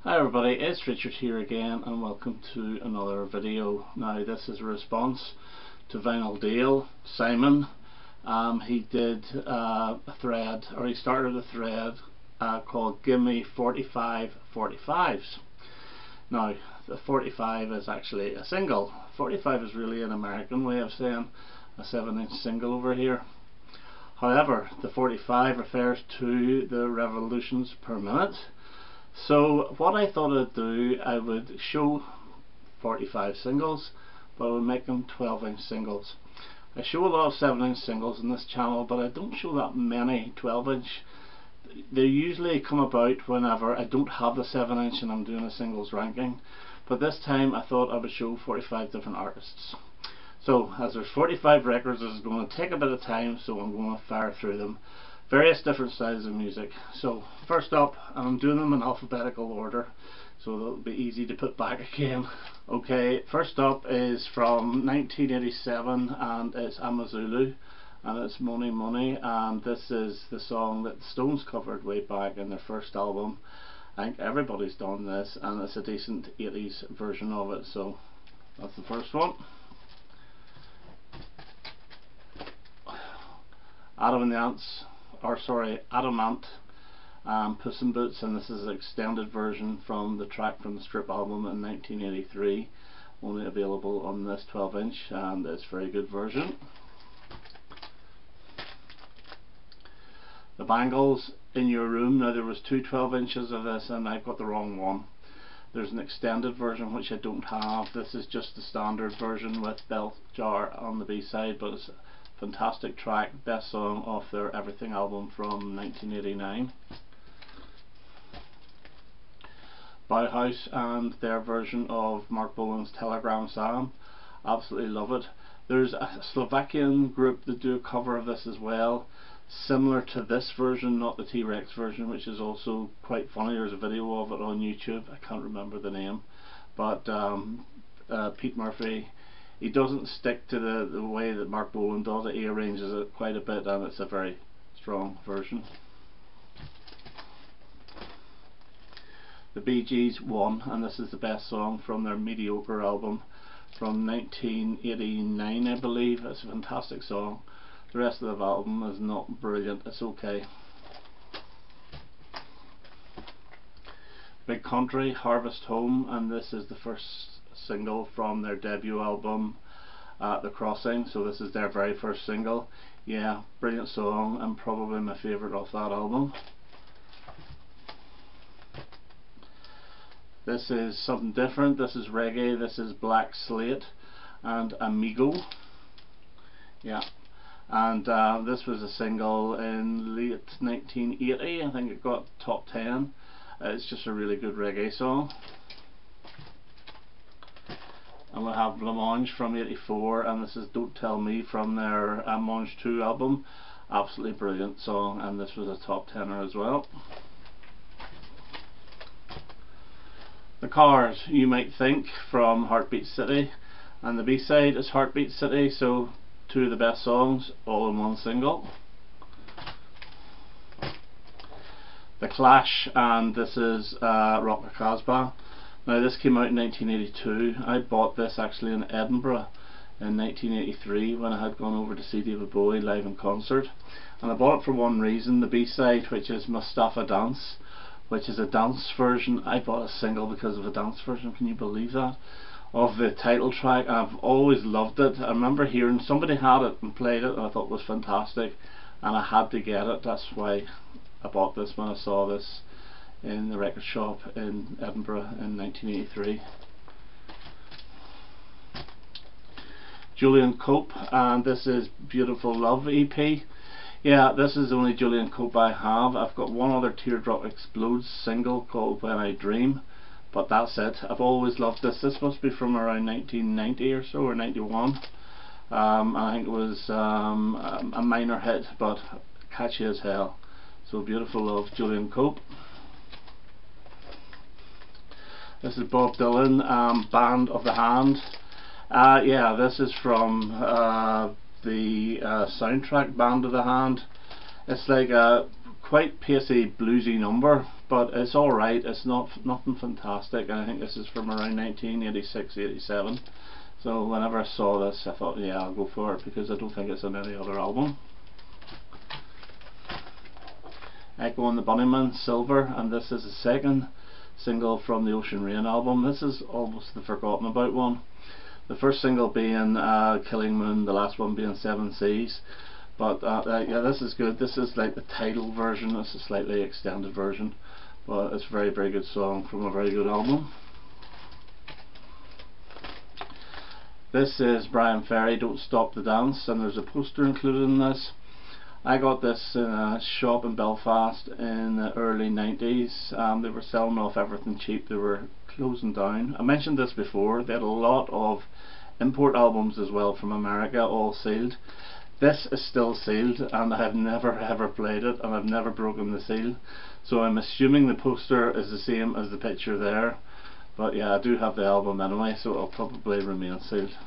Hi everybody, it's Richard here again and welcome to another video. Now this is a response to Vinyl Dale, Simon. He did a thread, or he started a thread called Gimme 45 45s. Now the 45 is actually a single. 45 is really an American way of saying a 7-inch single over here. However, the 45 refers to the revolutions per minute. So what I thought I'd do, I would show 45 singles, but I would make them 12-inch singles. I show a lot of 7-inch singles in this channel, but I don't show that many 12-inch. They usually come about whenever I don't have the 7-inch and I'm doing a singles ranking. But this time I thought I would show 45 different artists. So as there's 45 records, this is going to take a bit of time, so I'm going to fire through them. Various different styles of music. So first up, I'm doing them in alphabetical order, so it'll be easy to put back again. Okay, first up is from 1987 and it's Amazulu and it's Money Money, and this is the song that the Stones covered way back in their first album. I think everybody's done this and it's a decent 80s version of it, so that's the first one. Adam and the Ants, Adam Ant, Puss in Boots, and this is an extended version from the track from the Strip album in 1983, only available on this 12-inch, and it's a very good version. The Bangles, In Your Room. Now there was two 12-inches of this and I got the wrong one. There's an extended version which I don't have. This is just the standard version with Bell Jar on the B-side, but it's fantastic track, best song off their Everything album from 1989. Bauhaus and their version of Mark Bolan's Telegram Sam, absolutely love it. There's a Slovakian group that do a cover of this as well, similar to this version, not the T-Rex version, which is also quite funny. There's a video of it on YouTube, I can't remember the name, but Pete Murphy, he doesn't stick to the way that Mark Bolan does it. He arranges it quite a bit and it's a very strong version. The Bee Gees Won, and this is the best song from their Mediocre album from 1989, I believe. It's a fantastic song. The rest of the album is not brilliant, it's okay. Big Country, Harvest Home, and this is the first single from their debut album The Crossing, so this is their very first single. Yeah, brilliant song and probably my favourite off that album. This is something different. This is reggae. This is Black Slate and Amigo. Yeah, and this was a single in late 1980. I think it got top 10. It's just a really good reggae song. And we have Blemange from 84, and this is Don't Tell Me from their Mange 2 album. Absolutely brilliant song, and this was a top 10er as well. The Cars, You Might Think, from Heartbeat City, and the B-side is Heartbeat City, so two of the best songs all in one single. The Clash, and this is Rock the Casbah. Now this came out in 1982. I bought this actually in Edinburgh in 1983 when I had gone over to see David Bowie live in concert, and I bought it for one reason, the B-side, which is Mustafa Dance, which is a dance version. I bought a single because of a dance version, can you believe that, of the title track. I've always loved it. I remember hearing somebody had it and played it and I thought it was fantastic and I had to get it. That's why I bought this when I saw this in the record shop in Edinburgh in 1983. Julian Cope, and this is Beautiful Love EP. Yeah, this is the only Julian Cope I have. I've got one other Teardrop Explodes single called When I Dream, but that's it. I've always loved this. This must be from around 1990 or so, or 91. I think it was a minor hit, but catchy as hell. So Beautiful Love, Julian Cope. This is Bob Dylan, Band of the Hand. Yeah, this is from the soundtrack Band of the Hand. It's like a quite pacey bluesy number, but it's alright. It's nothing fantastic, and I think this is from around 1986-87. So whenever I saw this, I thought, yeah, I'll go for it, because I don't think it's on any other album. Echo and the Bunnyman Silver, and this is the second single from the Ocean Rain album. This is almost the forgotten about one. The first single being Killing Moon, the last one being Seven Seas. But yeah, this is good. This is like the title version. It's a slightly extended version, but it's a very, very good song from a very good album. This is Brian Ferry, Don't Stop the Dance, and there's a poster included in this. I got this in a shop in Belfast in the early 90s. They were selling off everything cheap. They were closing down. I mentioned this before. They had a lot of import albums as well from America, all sealed. This is still sealed, and I have never ever played it, and I've never broken the seal. So I'm assuming the poster is the same as the picture there. But yeah, I do have the album anyway, so it'll probably remain sealed.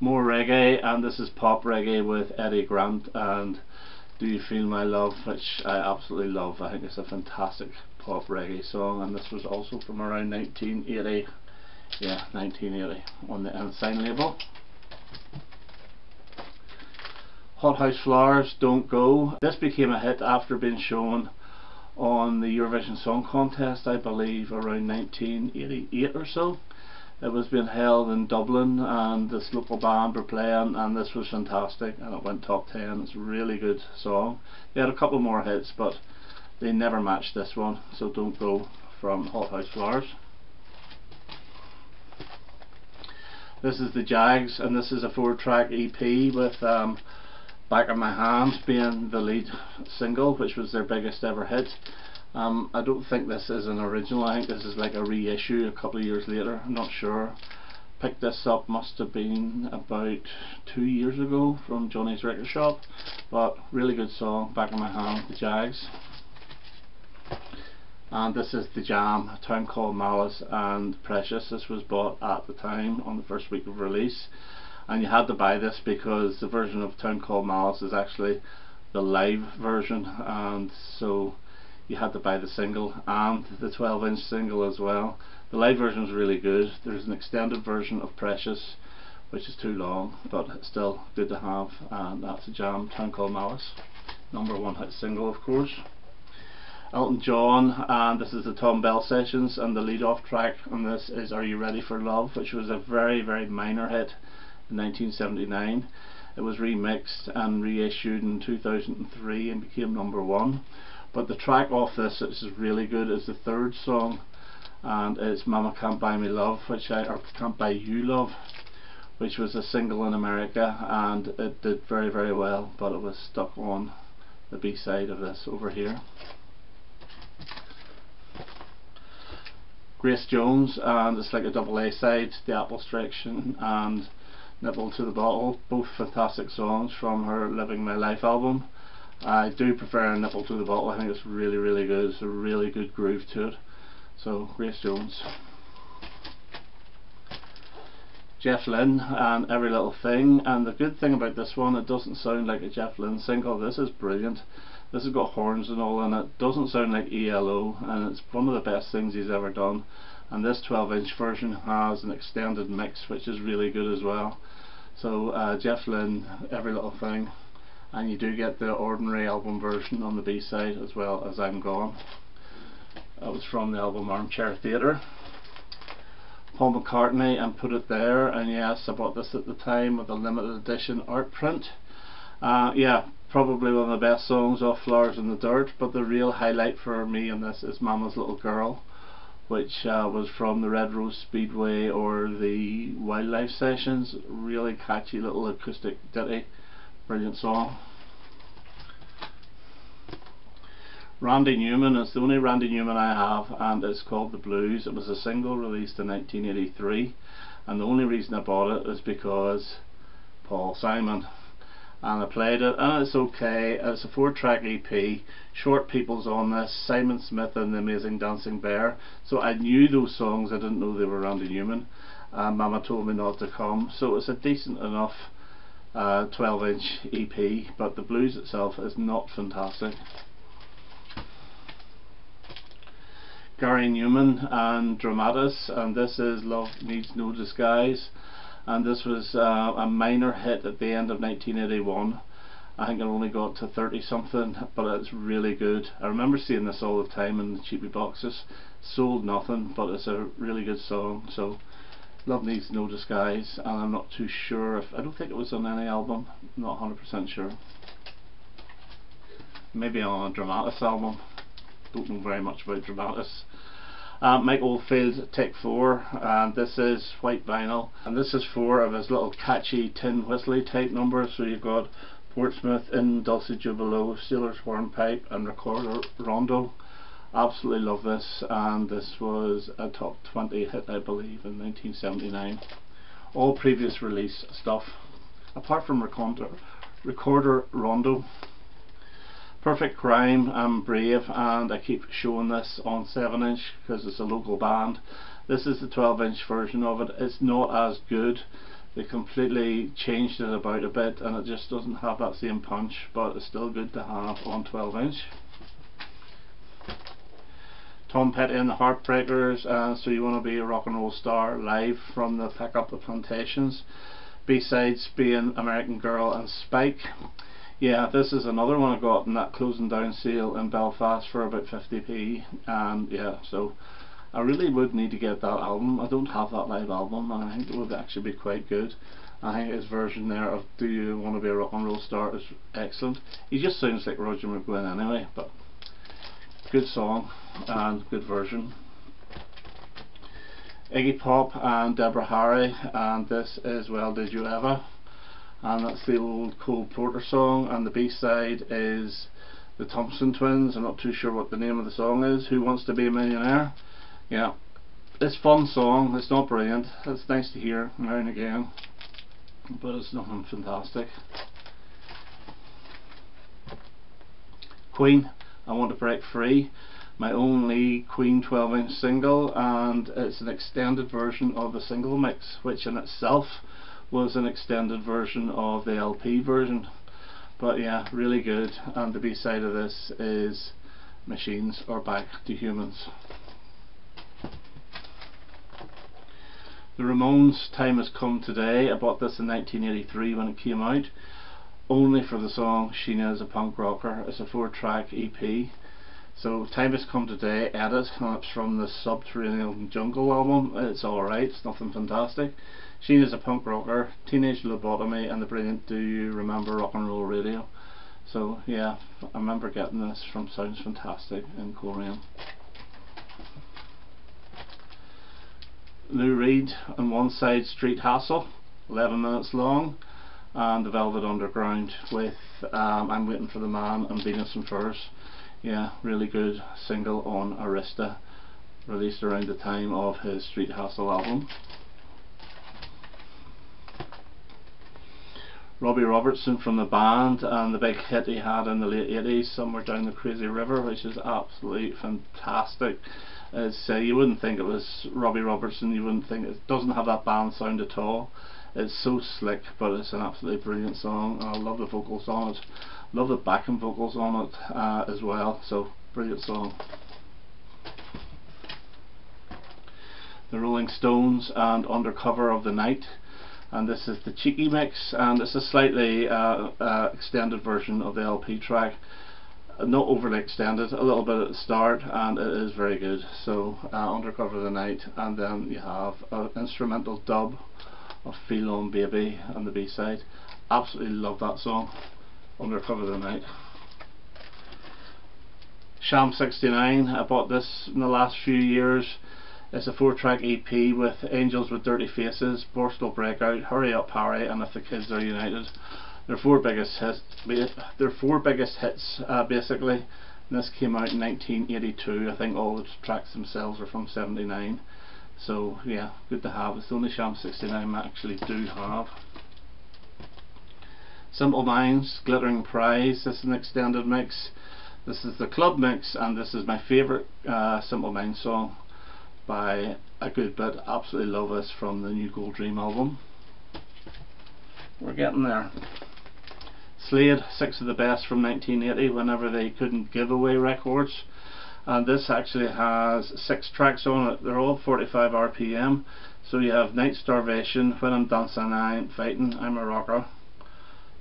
More reggae, and this is pop reggae with Eddie Grant and Do You Feel My Love, which I absolutely love. I think it's a fantastic pop reggae song, and this was also from around 1980. Yeah, 1980 on the Ensign label. Hot House Flowers, Don't Go. This became a hit after being shown on the Eurovision Song Contest, I believe around 1988 or so. It was being held in Dublin, and this local band were playing, and this was fantastic, and it went top 10. It's a really good song. They had a couple more hits, but they never matched this one, so Don't Go from Hot House Flowers. This is the Jags, and this is a 4-track EP with Back of My Hand being the lead single, which was their biggest ever hit. I don't think this is an original. I think this is like a reissue a couple of years later. I'm not sure. Picked this up, must have been about 2 years ago from Johnny's Record Shop, but really good song, Back of My Hand, the Jags. And this is the Jam, A Town Called Malice and Precious. This was bought at the time on the first week of release, and you had to buy this because the version of Town Called Malice is actually the live version, and so you had to buy the single and the 12-inch single as well. The live version is really good. There's an extended version of Precious, which is too long, but it's still good to have, and that's the Jam, Town Called Malice. #1 hit single, of course. Elton John, and this is the Tom Bell Sessions, and the lead off track on this is Are You Ready for Love, which was a very, very minor hit in 1979. It was remixed and reissued in 2003 and became #1. But the track off this, which is really good, is the third song, and it's Mama Can't Buy Me Love, or Can't Buy You Love, which was a single in America, and it did very, very well, but it was stuck on the B-side of this over here. Grace Jones, and it's like a double A side, The Apple Striction and Nipple to the Bottle, both fantastic songs from her Living My Life album. I do prefer Nipple to the Bottle. I think it's really, really good. It's a really good groove to it. So Grace Jones. Jeff Lynne and Every Little Thing, and the good thing about this one, it doesn't sound like a Jeff Lynne single. This is brilliant. This has got horns and all in it. Doesn't sound like ELO, and it's one of the best things he's ever done. And this 12-inch version has an extended mix, which is really good as well. So Jeff Lynne, Every Little Thing, and you do get the ordinary album version on the B-side as well as I'm Gone. That was from the album Armchair Theatre. Paul McCartney and Put It There, and yes, I bought this at the time with a limited edition art print. Yeah, probably one of the best songs off Flowers in the Dirt, but the real highlight for me in this is Mama's Little Girl, which was from the Red Rose Speedway or the Wildlife Sessions. Really catchy little acoustic ditty, brilliant song. Randy Newman is the only Randy Newman I have, and it's called The Blues. It was a single released in 1983, and the only reason I bought it is because Paul Simon, and I played it, and it's okay. It's a 4-track EP. Short People's on this, Simon Smith and the Amazing Dancing Bear, so I knew those songs. I didn't know they were Randy Newman. Mama Told Me Not to Come, so it's a decent enough 12-inch EP, but the blues itself is not fantastic. Gary Newman and Dramatis, and this is Love Needs No Disguise, and this was a minor hit at the end of 1981. I think it only got to 30 something, but it's really good. I remember seeing this all the time in the cheapy boxes. Sold nothing, but it's a really good song. So Love Needs No Disguise, and I'm not too sure if, I don't think it was on any album, I'm not 100% sure. Maybe on a Dramatis album, don't know very much about Dramatis. Mike Oldfield, Take 4, and this is white vinyl, and this is 4 of his little catchy tin whistly type numbers. So you've got Portsmouth, In Dulce Jubilo, Sailor's Hornpipe, and Recorder Rondo. Absolutely love this, and this was a top 20 hit, I believe, in 1979. All previous release stuff, apart from Recorder Rondo. Perfect Crime and Brave, and I keep showing this on 7-inch because it's a local band. This is the 12-inch version of it. It's not as good. They completely changed it about a bit, and it just doesn't have that same punch, but it's still good to have on 12-inch. Tom Petty and the Heartbreakers, So You Want to Be a Rock and Roll Star, live from the Pick Up the Plantations. B-sides being American Girl and Spike. Yeah, this is another one I got in that closing down sale in Belfast for about 50p, and yeah, so I really would need to get that album. I don't have that live album, and I think it would actually be quite good. I think his version there of Do You Want to Be a Rock and Roll Star is excellent. He just sounds like Roger McGuinn anyway, but good song and good version. Iggy Pop and Deborah Harry, and this is Well Did You Ever, and that's the old Cole Porter song, and the B-side is the Thompson Twins. I'm not too sure what the name of the song is. Who Wants to Be a Millionaire? Yeah, it's a fun song. It's not brilliant. It's nice to hear now and again, but it's nothing fantastic. Queen, I Want to Break Free, my only Queen 12-inch single, and it's an extended version of the single mix, which in itself was an extended version of the LP version. But yeah, really good. And the B-side of this is Machines Are Back to Humans. The Ramones, Time Has Come Today. I bought this in 1983 when it came out, only for the song Sheena Is a Punk Rocker. It's a 4-track EP. So Time Has Come Today edit, and it's from the Subterranean Jungle album. It's alright, it's nothing fantastic. Sheena Is a Punk Rocker, Teenage Lobotomy, and the brilliant Do You Remember Rock and Roll Radio. So yeah, I remember getting this from Sounds Fantastic in Korean. Lou Reed on one side, Street Hassle, 11 minutes long, and the Velvet Underground with I'm Waiting for the Man and Venus and Furs. Yeah, really good single on Arista, released around the time of his Street Hassle album. Robbie Robertson from the band, and the big hit he had in the late 80s, Somewhere Down the Crazy River, which is absolutely fantastic. You wouldn't think it was Robbie Robertson, you wouldn't think, it doesn't have that band sound at all. It's so slick, but it's an absolutely brilliant song, and I love the vocals on it. Love the backing vocals on it as well, so brilliant song. The Rolling Stones and Undercover of the Night, and this is the cheeky mix, and it's a slightly extended version of the LP track. Not overly extended, a little bit at the start, and it is very good. So Undercover of the Night, and then you have an instrumental dub of Feel On Baby on the B-side. Absolutely love that song, Undercover of the Night. Sham 69, I bought this in the last few years. It's a 4-track EP with Angels with Dirty Faces, Borstal Breakout, Hurry Up Harry, and If the Kids Are United. Their four biggest hits, basically. And this came out in 1982. I think all the tracks themselves are from 79. So yeah, good to have. It's the only Sham 69 I actually do have. Simple Minds, Glittering Prize. This is an extended mix. This is the club mix, and this is my favourite Simple Minds song by a good bit. Absolutely love this from the new Gold Dream album. we're getting there. Slate, 6 of the best from 1980, whenever they couldn't give away records. And this actually has 6 tracks on it. They're all 45 RPM. So you have Night Starvation, When I'm Dancing I Ain't Fighting, I'm a Rocker,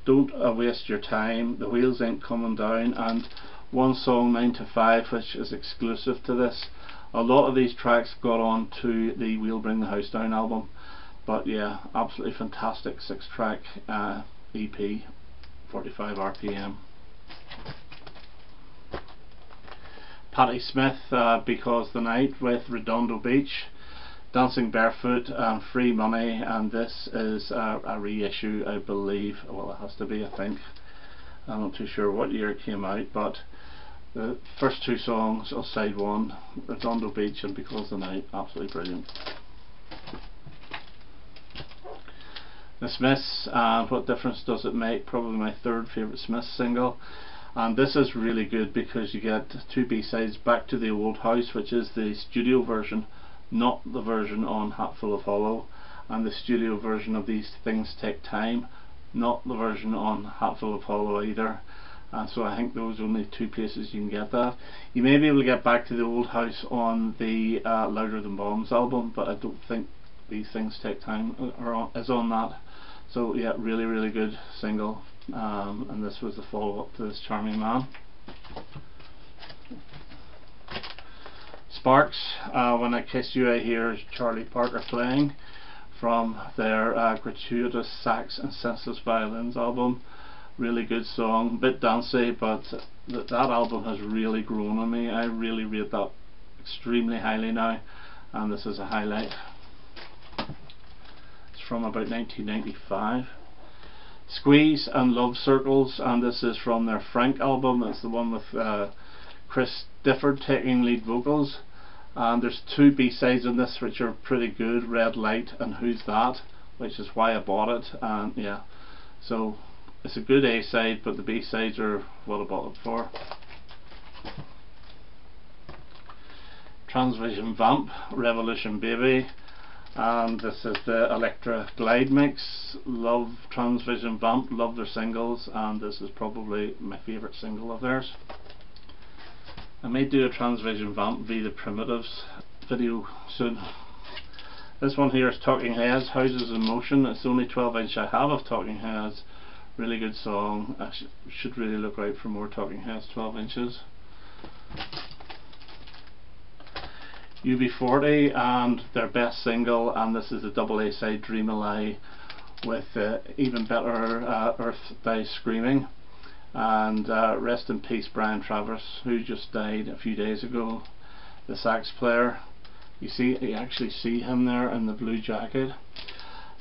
Don't Waste Your Time, The Wheels Ain't Coming Down, and one song, 9 to 5, which is exclusive to this. A lot of these tracks got on to the We'll Bring the House Down album, but yeah, absolutely fantastic 6-track EP, 45 RPM. Patti Smith, Because the Night, with Redondo Beach, Dancing Barefoot, and Free Money, and this is a reissue, I believe. Well, it has to be, I think. I'm not too sure what year it came out, but the first 2 songs of side 1, Redondo Beach and Because the Night, absolutely brilliant. The Smiths, What Difference Does It Make, probably my 3rd favourite Smiths single. And this is really good because you get 2 B-sides, Back to the Old House, which is the studio version, not the version on Hatful of Hollow, and the studio version of These Things Take Time, not the version on Hatful of Hollow either. So I think those are only 2 places you can get that. You may be able to get Back to the Old House on the Louder Than Bombs album, but I don't think These Things Take Time is on that. So yeah, really, really good single, and this was the follow-up to This Charming Man. Sparks, When I Kiss You I Hear Charlie Parker Playing, from their Gratuitous Sax and Senseless Violins album. Really good song, a bit dancey, but that album has really grown on me. I really rate that extremely highly now, and this is a highlight. It's from about 1995. Squeeze and Love Circles, and this is from their Frank album. It's the one with Chris Difford taking lead vocals, and there's 2 B-sides on this which are pretty good, Red Light and Who's That, which is why I bought it. And yeah, so it's a good A-side, but the B-sides are what I bought it for. Transvision Vamp, Revolution Baby, and this is the Electra Glide mix. Love Transvision Vamp, love their singles, and this is probably my favourite single of theirs. I may do a Transvision Vamp v the Primitives video soon. This one here is Talking Heads, Houses in Motion. It's the only 12-inch I have of Talking Heads. Really good song. I should really look out for more Talking Heads 12 inches. UB40 and their best single, and this is the double A side, Dream a Lie, with even better Earth Dies Screaming. And rest in peace Brian Travers, who just died a few days ago, the sax player. You actually see him there in the blue jacket.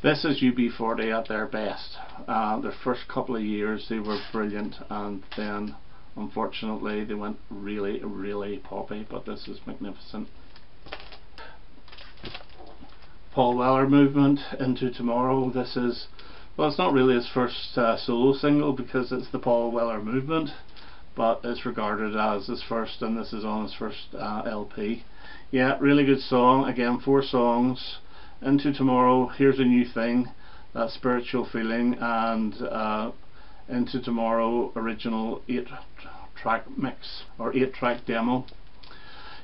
This is UB40 at their best. Their first couple of years they were brilliant, and then unfortunately they went really, really poppy, but this is magnificent. Paul Weller Movement, Into Tomorrow. This is, well, it's not really his first solo single because it's the Paul Weller Movement, but it's regarded as his first, and this is on his first LP. Yeah, really good song. Again, 4 songs. Into Tomorrow, Here's a New Thing, That Spiritual Feeling, and Into Tomorrow original 8-track mix, or 8-track demo.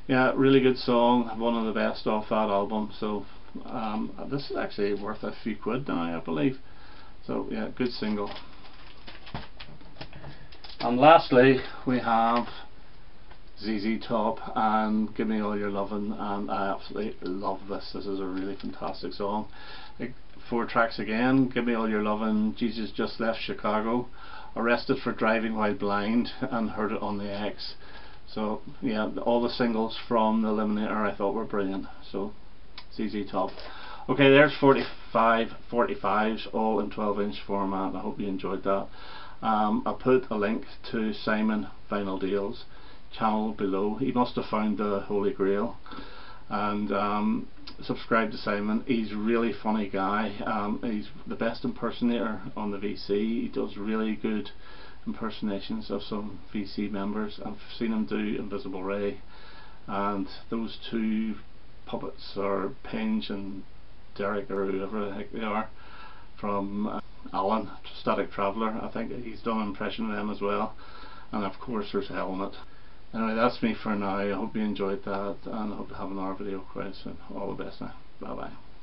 Yeah, really good song, one of the best off that album. So this is actually worth a few quid now, I believe. So yeah, good single. And lastly we have ZZ Top and Gimme All Your Lovin', and I absolutely love this. This is a really fantastic song. 4 tracks again: Gimme All Your Lovin', Jesus Just Left Chicago, Arrested for Driving While Blind, and Heard It on the X. So yeah, all the singles from the Eliminator I thought were brilliant. So ZZ Top. Okay, there's 45 45s, all in 12-inch format. I hope you enjoyed that. I'll put a link to Simon Vinyl Deals channel below. He must have found the Holy Grail, and subscribe to Simon. He's a really funny guy. He's the best impersonator on the VC. He does really good impersonations of some VC members. I've seen him do Invisible Ray, and those 2 puppets are Pinge and Derek, or whoever the heck they are, from Alan, Static Traveller. I think he's done an impression of them as well. And of course there's Helmet. Anyway, that's me for now. I hope you enjoyed that, and I hope to have another video quite soon. All the best now. Bye bye.